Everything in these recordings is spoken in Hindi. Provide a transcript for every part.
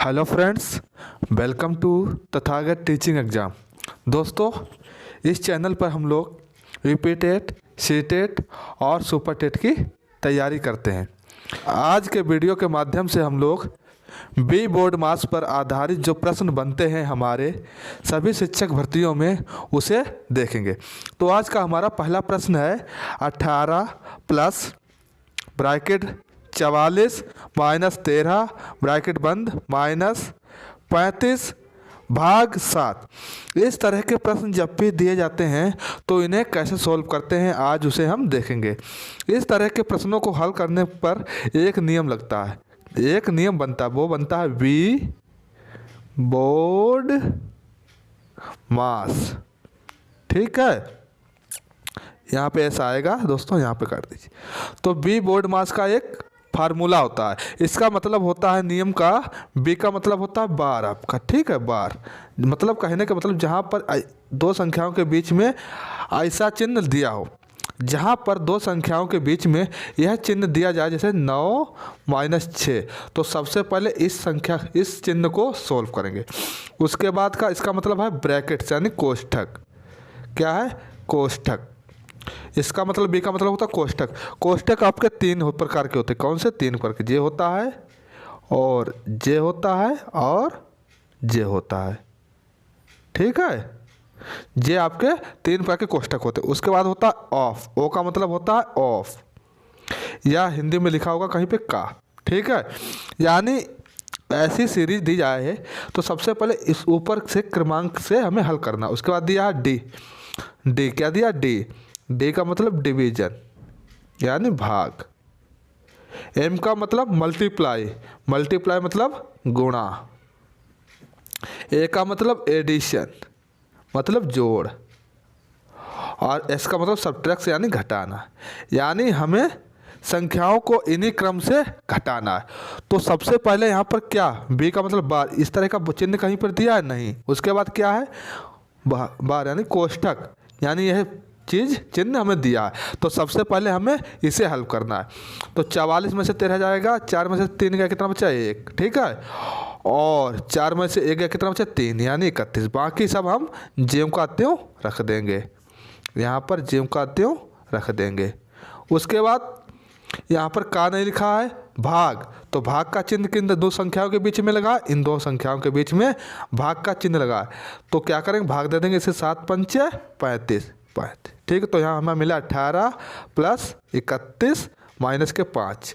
Hello friends, welcome to Tathagat teaching exam. दोस्तों, इस चैनल पर हम लोग रिपीटेड, सीटेट और सुपरटेट की तैयारी करते हैं। आज के वीडियो के माध्यम से हम लोग बी बोर्ड मास पर आधारित जो प्रश्न बनते हैं हमारे सभी शिक्षक भर्तियों में, उसे देखेंगे। तो आज का हमारा पहला प्रश्न है 18 प्लस ब्रैकेट 44 माइनस 13 ब्रैकेट बंद माइनस 35 भाग 7। इस तरह के प्रश्न जब भी दिए जाते हैं तो इन्हें कैसे सॉल्व करते हैं, आज उसे हम देखेंगे। इस तरह के प्रश्नों को हल करने पर एक नियम लगता है, एक नियम बनता है, वो बनता है बी बोर्ड मास। ठीक है, यहाँ पे ऐसा आएगा दोस्तों, यहाँ पे काट दीजिए। तो बी बोर्ड मास का एक फार्मूला होता है। इसका मतलब होता है नियम का, बी का मतलब होता है बार आपका। ठीक है, बार मतलब कहने का मतलब जहाँ पर दो संख्याओं के बीच में ऐसा चिन्ह दिया हो, जहाँ पर दो संख्याओं के बीच में यह चिन्ह दिया जाए, जैसे 9 माइनस 6, तो सबसे पहले इस चिन्ह को सोल्व करेंगे। उसके बाद का इसका मतलब है ब्रैकेट्स यानी कोष्ठक। क्या है? कोष्ठक। इसका मतलब बी का मतलब होता है कोष्ठक। कोष्ठक आपके तीन प्रकार के होते हैं। कौन से? तीन प्रकार के। जे होता है और जे होता है और जे होता है। ठीक है, जे आपके तीन प्रकार के कोष्ठक होते हैं। उसके बाद होता है ऑफ। ओ का मतलब होता है ऑफ, या हिंदी में लिखा होगा कहीं पे का। ठीक है, यानी ऐसी सीरीज दी जाए तो सबसे पहले इस ऊपर से क्रमांक से हमें हल करना। उसके बाद दिया है डी। डी क्या दिया? डी। डी का मतलब डिवीजन यानी भाग। एम का मतलब मल्टीप्लाई। मल्टीप्लाई मतलब गुणा। ए का मतलब एडिशन मतलब जोड़। और एस का मतलब सब्ट्रैक्ट यानी घटाना। यानी हमें संख्याओं को इन्हीं क्रम से घटाना है। तो सबसे पहले यहाँ पर क्या? बी का मतलब बार। इस तरह का चिन्ह कहीं पर दिया है? नहीं। उसके बाद क्या है? बार यानी कोष्ठक, यानी यह चीज़ चिन्ह हमें दिया है। तो सबसे पहले हमें इसे हल करना है। तो 44 में से 13 जाएगा, 4 में से 3 गया, कितना बचा? 1। ठीक है, और 4 में से 1 गया, कितना बचा? 3, यानी 31। बाकी सब हम ज्यों का त्यों रख देंगे, यहाँ पर ज्यों का त्यों रख देंगे। उसके बाद यहाँ पर का नहीं लिखा है, भाग। तो भाग का चिन्ह किन दो संख्याओं के बीच में लगा? इन दो संख्याओं के बीच में भाग का चिन्ह लगा। तो क्या करेंगे? भाग दे देंगे इसे। 7 पंचे 35। ठीक है, तो यहाँ हमें मिला 18 प्लस 31 माइनस के 5।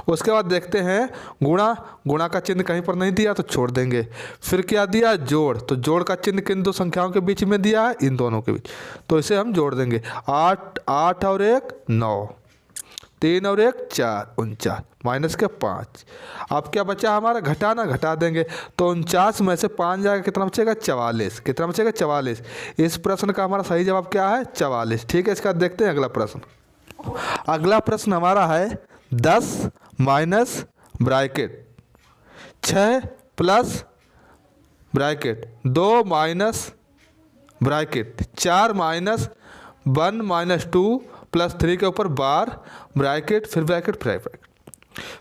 उसके बाद देखते हैं गुणा। गुणा का चिन्ह कहीं पर नहीं दिया तो छोड़ देंगे। फिर क्या दिया? जोड़। तो जोड़ का चिन्ह किन दो संख्याओं के बीच में दिया है? इन दोनों के बीच, तो इसे हम जोड़ देंगे। 8 और 1 9, 3 और 1 4, 49 माइनस के 5। अब क्या बचा हमारा? घटाना। घटा देंगे। तो 49 में से 5 जाएगा, कितना बचेगा? 44। कितना बचेगा? 44। इस प्रश्न का हमारा सही जवाब क्या है? 44। ठीक है, इसका देखते हैं अगला प्रश्न। अगला प्रश्न हमारा है 10 minus bracket 6 plus bracket 2 minus bracket 4 minus 1 minus 2 plus 3 के ऊपर बार ब्रैकेट फिर ब्रैकेट फिर ब्रैकेट।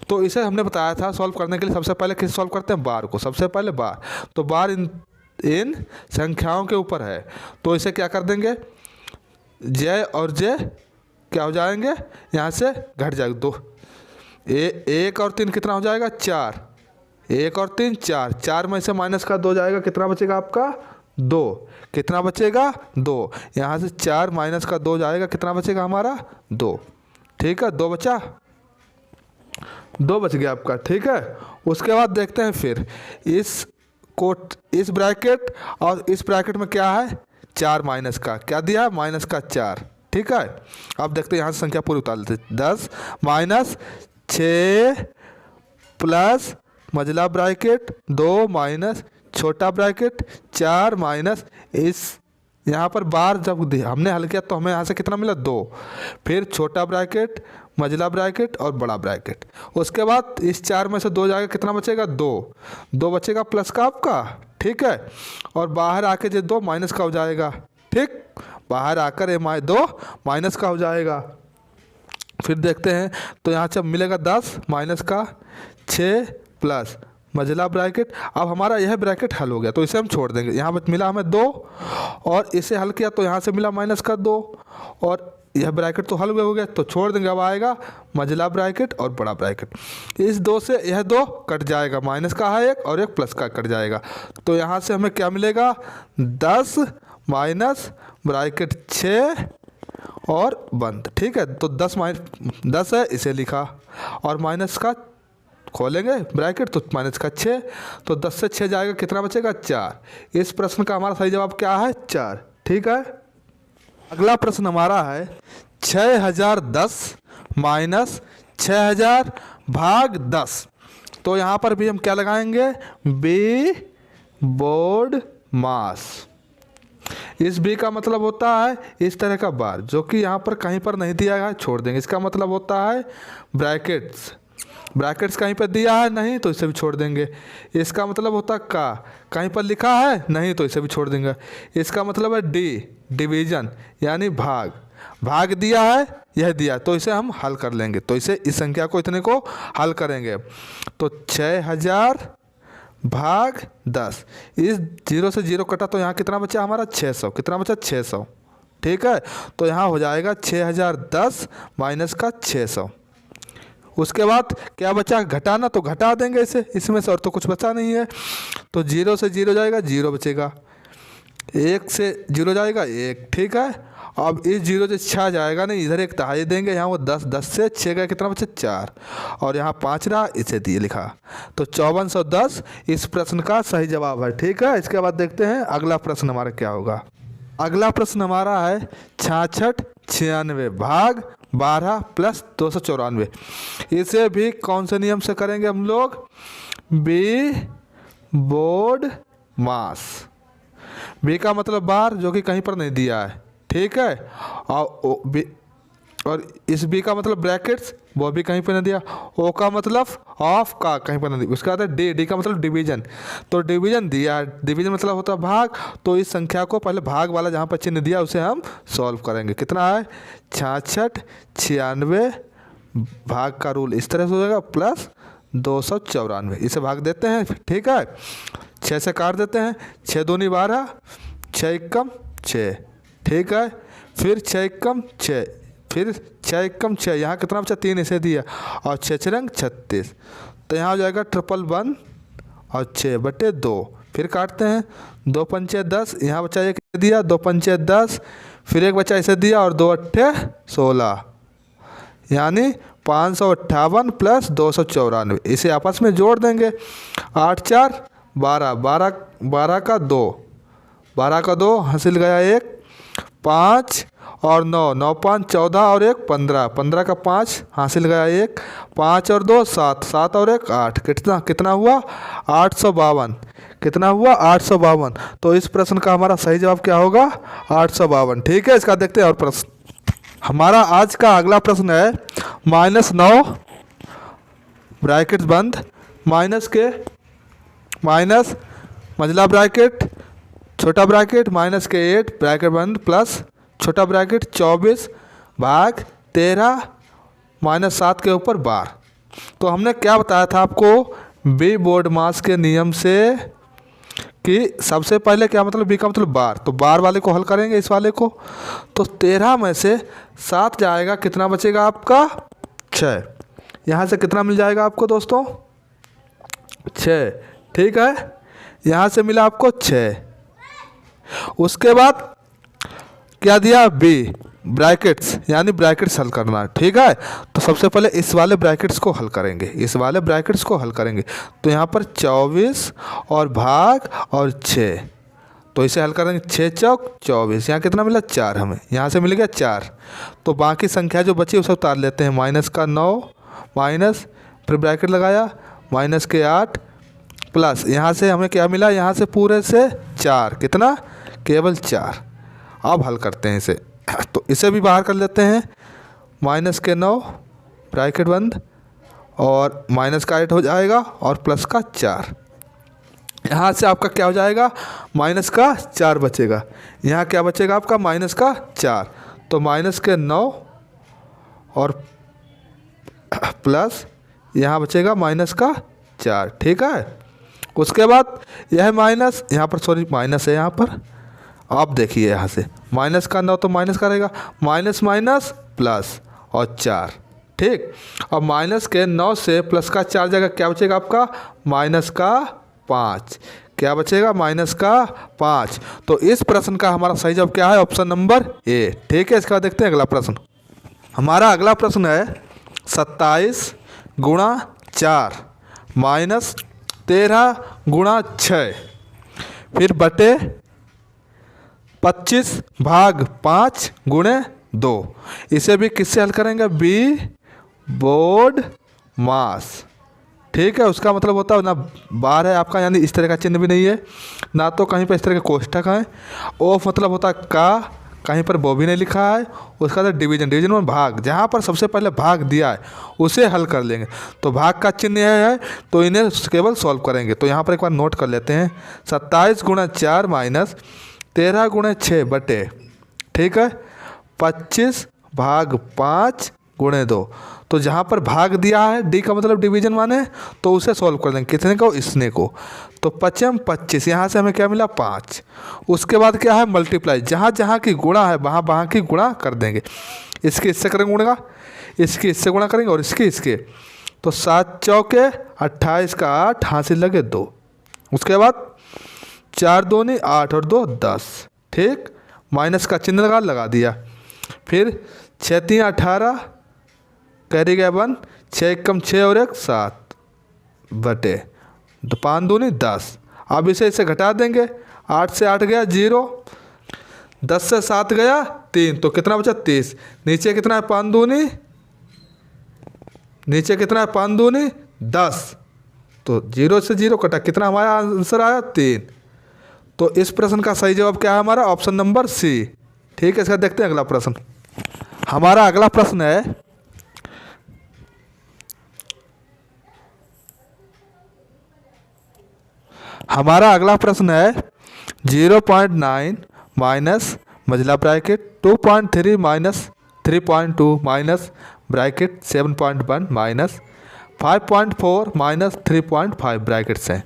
तो इसे हमने बताया था सॉल्व करने के लिए सबसे पहले किस सॉल्व करते हैं? बार को। सबसे पहले बार। तो बार इन संख्याओं के ऊपर है, तो इसे क्या कर देंगे? जे और जे क्या हो जाएंगे? यहाँ से घट जाएगा 2। 1 और 3 कितना हो जाएगा? 4। 1 और 3 4। 4 में से माइनस का 2 जाएगा, कितना बचेगा आपका? 2। कितना बचेगा? 2। यहाँ से 4 माइनस का 2 जाएगा, कितना बचेगा हमारा? 2। ठीक है, 2 बचा, 2 बच गया आपका। ठीक है, उसके बाद देखते हैं फिर इस ब्रैकेट और इस ब्रैकेट में क्या है? 4 माइनस का क्या दिया? माइनस का 4। ठीक है, अब देखते हैं यहाँ से संख्या पूरी उतार लेते। 10 माइनस 6 प्लस मझला ब्रैकेट 2 माइनस छोटा ब्रैकेट 4 माइनस इस यहाँ पर बार जब हमने हल किया तो हमें यहाँ से कितना मिला? 2। फिर छोटा ब्रैकेट, मझला ब्रैकेट और बड़ा ब्रैकेट। उसके बाद इस 4 में से 2 जाएगा, कितना बचेगा? 2। 2 बचेगा प्लस का आपका। ठीक है, और बाहर आके जो 2 माइनस का हो जाएगा। ठीक, बाहर आकर 2 माइनस का हो जाएगा। फिर देखते हैं तो यहाँ से मिलेगा 10 माइनस का 6 प्लस मझला ब्रैकेट। अब हमारा यह ब्रैकेट हल हो गया तो इसे हम छोड़ देंगे। यहाँ पर मिला हमें 2 और इसे हल किया तो यहाँ से मिला माइनस का 2 और यह ब्रैकेट तो हल हो गया तो छोड़ देंगे। अब आएगा मझला ब्रैकेट और बड़ा ब्रैकेट। इस 2 से यह 2 कट जाएगा, माइनस का है एक और एक प्लस का कट जाएगा। तो यहाँ से हमें क्या मिलेगा 10 माइनस ब्रैकेट 6 और बंद। ठीक है, तो 10 है इसे लिखा और माइनस का खोलेंगे ब्रैकेट तो माइनस का 6, तो 10 से 6 जाएगा, कितना बचेगा 4। इस प्रश्न का हमारा सही जवाब क्या है 4। ठीक है, अगला प्रश्न हमारा है 6010 माइनस 6000 भाग 10। तो यहाँ पर भी हम क्या लगाएंगे बी बोर्ड मास। इस बी का मतलब होता है इस तरह का बार जो कि यहाँ पर कहीं पर नहीं दिया है, छोड़ देंगे। इसका मतलब होता है ब्रैकेट्स कहीं पर दिया है नहीं तो इसे भी छोड़ देंगे। इसका मतलब होता है का, कहीं पर लिखा है नहीं तो इसे भी छोड़ देंगे। इसका मतलब है डी डिवीजन यानी भाग दिया है, यह दिया तो इसे हम हल कर लेंगे। तो इसे इस संख्या को इतने को हल करेंगे तो 6000 भाग 10। इस 0 से 0 कटा तो यहाँ कितना बचा हमारा 600, कितना बचा 600। ठीक है, तो यहाँ हो जाएगा 6010 माइनस का 600। उसके बाद क्या बचा घटाना, तो घटा देंगे इसे इसमें से, और तो कुछ बचा नहीं है। तो 0 से 0 जाएगा 0 बचेगा, 1 से 0 जाएगा 1। ठीक है, अब इस 0 से 6 जाएगा नहीं, इधर एक दहाई देंगे, यहाँ वो 10 से 6 गया कितना बचा 4 और यहाँ 5 रहा, इसे दिए लिखा। तो 5410 इस प्रश्न का सही जवाब है। ठीक है, इसके बाद देखते हैं अगला प्रश्न हमारा क्या होगा। अगला प्रश्न हमारा है 6696 भाग 12 प्लस 294। इसे भी कौन से नियम से करेंगे हम लोग बी बोर्ड मास। बी का मतलब बार जो कि कहीं पर नहीं दिया है। ठीक है, और इस बी का मतलब ब्रैकेट्स वो भी कहीं पर नहीं दिया। ओ का मतलब ऑफ का कहीं पर नहीं दिया। उसका आता है डी का मतलब डिवीजन, तो डिवीजन दिया है। डिवीजन मतलब होता है भाग, तो इस संख्या को पहले भाग वाला जहाँ पर चिन्ह दिया उसे हम सॉल्व करेंगे। कितना है 6696 भाग का रूल इस तरह से हो जाएगा प्लस 294, इसे भाग देते हैं। ठीक है, 6 से काट देते हैं, 6 दूनी 12, 6 एकम 6। ठीक है, फिर 6 एकम 6, फिर 6 एकम 6, यहाँ कितना बचा 3 इसे दिया और 6 6 36, तो यहाँ हो जाएगा 111 और 6/2। फिर काटते हैं 2 पंचे 10, यहाँ बचा एक दिया 2 पंचे 10, फिर एक बचा इसे दिया और 2 अट्ठे 16, यानी 558 प्लस 294। इसे आपस में जोड़ देंगे, 8 4 12, 12 का 2, 12 का 2 हासिल गया 1, 5 और 9, 9 5 14 और 1 15, 15 का 5 हासिल गया 1, 5 और 2 7, 7 और 1 8, कितना हुआ 852। कितना हुआ 852। तो इस प्रश्न का हमारा सही जवाब क्या होगा 852। ठीक है, इसका देखते हैं और प्रश्न। हमारा आज का अगला प्रश्न है -9 ब्रैकेट बंद माइनस मझला ब्रैकेट छोटा ब्रैकेट माइनस के 8 ब्रैकेट बंद प्लस छोटा ब्रैकेट 24 भाग 13 -7 के ऊपर बार। तो हमने क्या बताया था आपको बी बोर्ड मास के नियम से कि सबसे पहले क्या मतलब बी का मतलब बार, तो बार वाले को हल करेंगे इस वाले को। तो 13 में से 7 जाएगा, कितना बचेगा आपका 6। यहाँ से कितना मिल जाएगा आपको दोस्तों 6। ठीक है, यहाँ से मिला आपको 6। उसके बाद क्या दिया बी ब्रैकेट्स, यानी ब्रैकेट्स हल करना। ठीक है, तो सबसे पहले इस वाले ब्रैकेट्स को हल करेंगे, इस वाले ब्रैकेट्स को हल करेंगे। तो यहाँ पर 24 और भाग और 6, तो इसे हल करेंगे 6 चौक 24, यहाँ कितना मिला 4, हमें यहाँ से मिल गया 4। तो बाकी संख्या जो बची उसे उतार लेते हैं, माइनस का 9 माइनस फिर ब्रैकेट लगाया माइनस के 8 प्लस यहाँ से हमें क्या मिला, यहाँ से पूरे से 4, कितना केवल 4। अब हल करते हैं इसे, तो इसे भी बाहर कर लेते हैं, माइनस के 9 ब्रैकेट बंद और माइनस का 8 हो जाएगा और प्लस का 4। यहाँ से आपका क्या हो जाएगा माइनस का 4 बचेगा, यहाँ क्या बचेगा आपका माइनस का 4। तो माइनस के 9 और प्लस यहाँ बचेगा माइनस का 4। ठीक है, उसके बाद यह माइनस, यहाँ पर सॉरी माइनस है यहाँ पर, आप देखिए यहाँ से माइनस का 9 तो माइनस का रहेगा, माइनस माइनस प्लस और 4। ठीक, अब माइनस के 9 से प्लस का 4 जगह क्या बचेगा आपका, माइनस का 5। क्या बचेगा, माइनस का 5। तो इस प्रश्न का हमारा सही जवाब क्या है, ऑप्शन नंबर ए। ठीक है, इसका देखते हैं अगला प्रश्न। हमारा अगला प्रश्न है 27 गुणा 4 माइनस 13 गुणा 6 फिर बटे 25 भाग 5 गुणे 2। इसे भी किससे हल करेंगे, बी बोर्ड मास। ठीक है, उसका मतलब होता है ना बार है आपका, यानी इस तरह का चिन्ह भी नहीं है, ना तो कहीं पर इस तरह के कोष्ठक हैं। ऑफ मतलब होता है का, कहीं पर वो भी नहीं लिखा है। उसका तो डिवीजन, डिवीजन में भाग, जहाँ पर सबसे पहले भाग दिया है उसे हल कर लेंगे। तो भाग का चिन्ह यह है, तो इन्हें केवल सॉल्व करेंगे। तो यहाँ पर एक बार नोट कर लेते हैं, 27 गुणा 4 माइनस 13 गुणे 6 बटे, ठीक है, 25 भाग 5 गुणे 2। तो जहाँ पर भाग दिया है, डी का मतलब डिवीजन माने, तो उसे सॉल्व कर देंगे। कितने को, इसने को। तो 25 25, यहाँ से हमें क्या मिला 5। उसके बाद क्या है, मल्टीप्लाई, जहाँ जहाँ की गुणा है वहाँ वहाँ की गुणा कर देंगे। इसके इससे करेंगे गुणा, इसके इससे गुणा करेंगे और इसके इसके। तो 7 चौके 28 का 8 हासिल लगे 2। उसके बाद 4 दूनी 8 और 2 10। ठीक, माइनस का चिन्ह लगा दिया। फिर 6 3 18 कैरी गया 1, 6 एकम 6 और 1 7 बटे 5 दूनी 10। अब इसे इसे घटा देंगे, 8 से 8 गया 0, 10 से 7 गया 3, तो कितना बचा 30। नीचे कितना है 5 दूनी, नीचे कितना है 5 दूनी 10, तो 0 से 0 कटा, कितना हमारा आंसर आया 3। तो इस प्रश्न का सही जवाब क्या है हमारा, ऑप्शन नंबर सी। ठीक है, इसका देखते हैं अगला प्रश्न। हमारा अगला प्रश्न है हमारा अगला प्रश्न है 0.9 माइनस मझला bracket 2.3 minus 3.2 minus bracket 7.1 minus 5.4 minus 3.5 brackets हैं।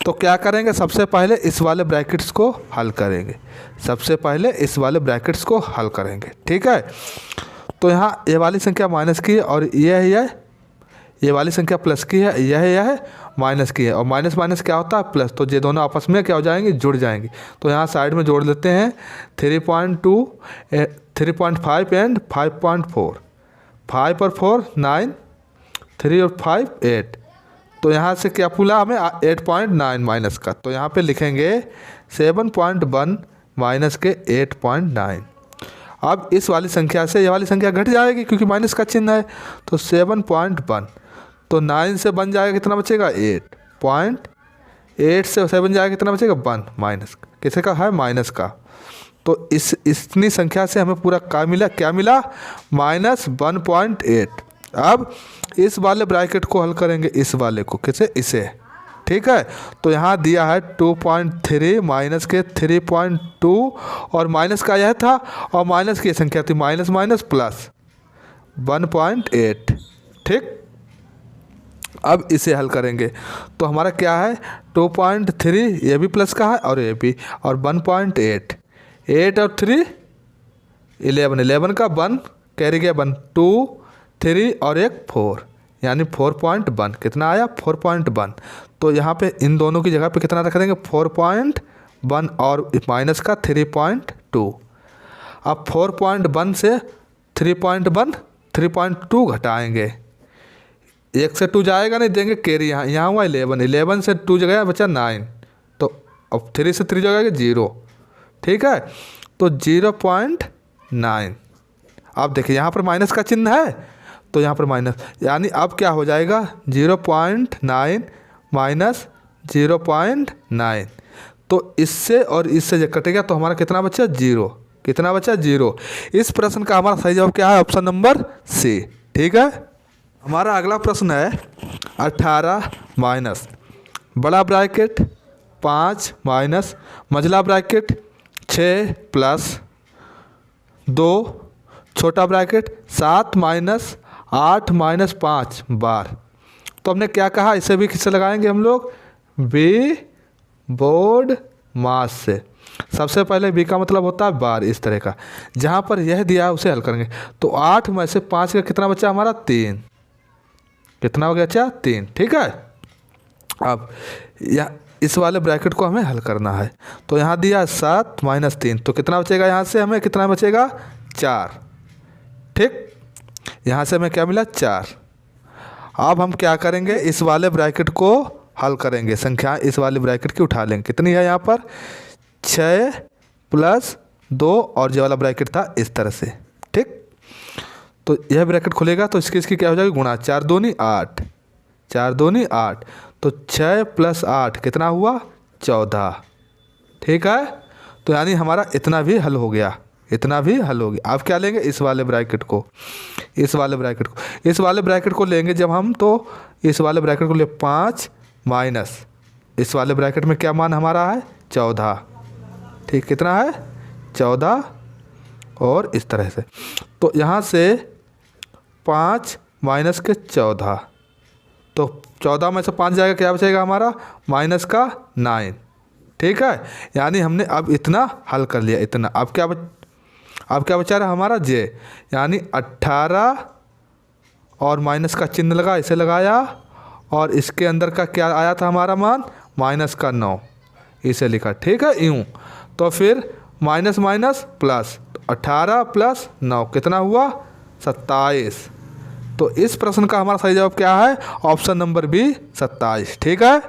तो क्या करेंगे, सबसे पहले इस वाले ब्रैकेट्स को हल करेंगे। सबसे पहले इस वाले ब्रैकेट्स को हल करेंगे। ठीक है, तो यहाँ ये वाली संख्या माइनस की है और ये वाली संख्या प्लस की है, यह माइनस की है। और माइनस माइनस क्या होता है, प्लस। तो ये दोनों आपस में क्या हो जाएंगे, जुड़ जाएंगे। तो यहाँ साइड में जोड़ लेते हैं 3.2 3.5 एंड 5.4। 5 और 4 9, 3 और 5 8। तो यहाँ से क्या पुला हमें 8.9 माइनस का। तो यहाँ पे लिखेंगे 7.1 माइनस के 8.9। अब इस वाली संख्या से ये वाली संख्या घट जाएगी क्योंकि माइनस का चिन्ह है। तो 7.1, तो 9 से बन जाएगा कितना बचेगा 8 से 7 जाएगा कितना बचेगा 1 माइनस, किसे का है माइनस का। तो इतनी संख्या से हमें पूरा क्या मिला -1.8। अब इस वाले ब्रैकेट को हल करेंगे, इस वाले को, किसे, इसे। ठीक है, तो यहाँ दिया है 2.3 माइनस के 3.2 और माइनस का यह था और माइनस की संख्या थी माइनस माइनस प्लस 1.8। ठीक, अब इसे हल करेंगे तो हमारा क्या है 2.3, ये भी प्लस का है और ये भी, और 1.8, 8 और 3 11, 11 का 1 कैरी गया 1, 2 3 और 1 4, यानी 4.1। कितना आया 4.1। तो यहाँ पे इन दोनों की जगह पे कितना रख देंगे 4.1 और माइनस का 3.2। अब 4.1 से 3.2 घटाएंगे, 1 से 2 जाएगा नहीं, देंगे कैरी। यहाँ हुआ 11 से 2 जगह बचा 9, तो अब 3 से 3 जगह 0। ठीक है, तो 0.9। अब देखिए यहाँ पर माइनस का चिन्ह है, तो यहाँ पर माइनस, यानी अब क्या हो जाएगा 0.9 माइनस 0.9। तो इससे और इससे जब कटेगा तो हमारा कितना बचा 0। कितना बचा 0। इस प्रश्न का हमारा सही जवाब क्या है, ऑप्शन नंबर सी। ठीक है, हमारा अगला प्रश्न है 18 माइनस बड़ा ब्रैकेट 5 माइनस मझला ब्रैकेट 6 प्लस 2 छोटा ब्रैकेट 7 माइनस 8 माइनस 5 बार। तो हमने क्या कहा, इसे भी किससे लगाएंगे हम लोग, बी बोर्ड मास से। सबसे पहले बी का मतलब होता है बार, इस तरह का, जहाँ पर यह दिया है उसे हल करेंगे। तो 8 में से 5 का कितना बचा हमारा, 3। कितना हो गया, अच्छा 3, ठीक है। अब या इस वाले ब्रैकेट को हमें हल करना है। तो यहाँ दिया 7 - 3, तो कितना बचेगा, यहाँ से हमें कितना बचेगा, 4, ठीक। यहाँ से हमें क्या मिला, 4। अब हम क्या करेंगे, इस वाले ब्रैकेट को हल करेंगे, संख्या इस वाले ब्रैकेट की उठा लेंगे। कितनी है यहाँ पर, 6 + 2, और जो वाला ब्रैकेट था इस तरह से, ठीक। तो यह ब्रैकेट खुलेगा तो इसकी क्या हो जाएगी, गुणा, 4 दूनी 8, 4 दूनी 8, तो 6 + 8 कितना हुआ, 14, ठीक है। तो यानी हमारा इतना भी हल हो गया, इतना भी हल हो गया। अब क्या लेंगे, इस वाले ब्रैकेट को, इस वाले ब्रैकेट को, इस वाले ब्रैकेट को लेंगे जब हम, तो इस वाले ब्रैकेट को ले 5 माइनस इस वाले ब्रैकेट में क्या मान हमारा है, 14, ठीक। कितना है, 14, और इस तरह से। तो यहाँ से 5 माइनस के 14, तो 14 में से 5 जाएगा, क्या बचेगा हमारा, माइनस का 9, ठीक है। यानी हमने अब इतना हल कर लिया, इतना। अब क्या बचा रहा हमारा, जे, यानी 18, और माइनस का चिन्ह लगा, इसे लगाया, और इसके अंदर का क्या आया था हमारा मान, माइनस का 9, इसे लिखा, ठीक है, यूँ। तो फिर माइनस माइनस प्लस, 18 + 9 कितना हुआ, 27। तो इस प्रश्न का हमारा सही जवाब क्या है, ऑप्शन नंबर बी, 27, ठीक है।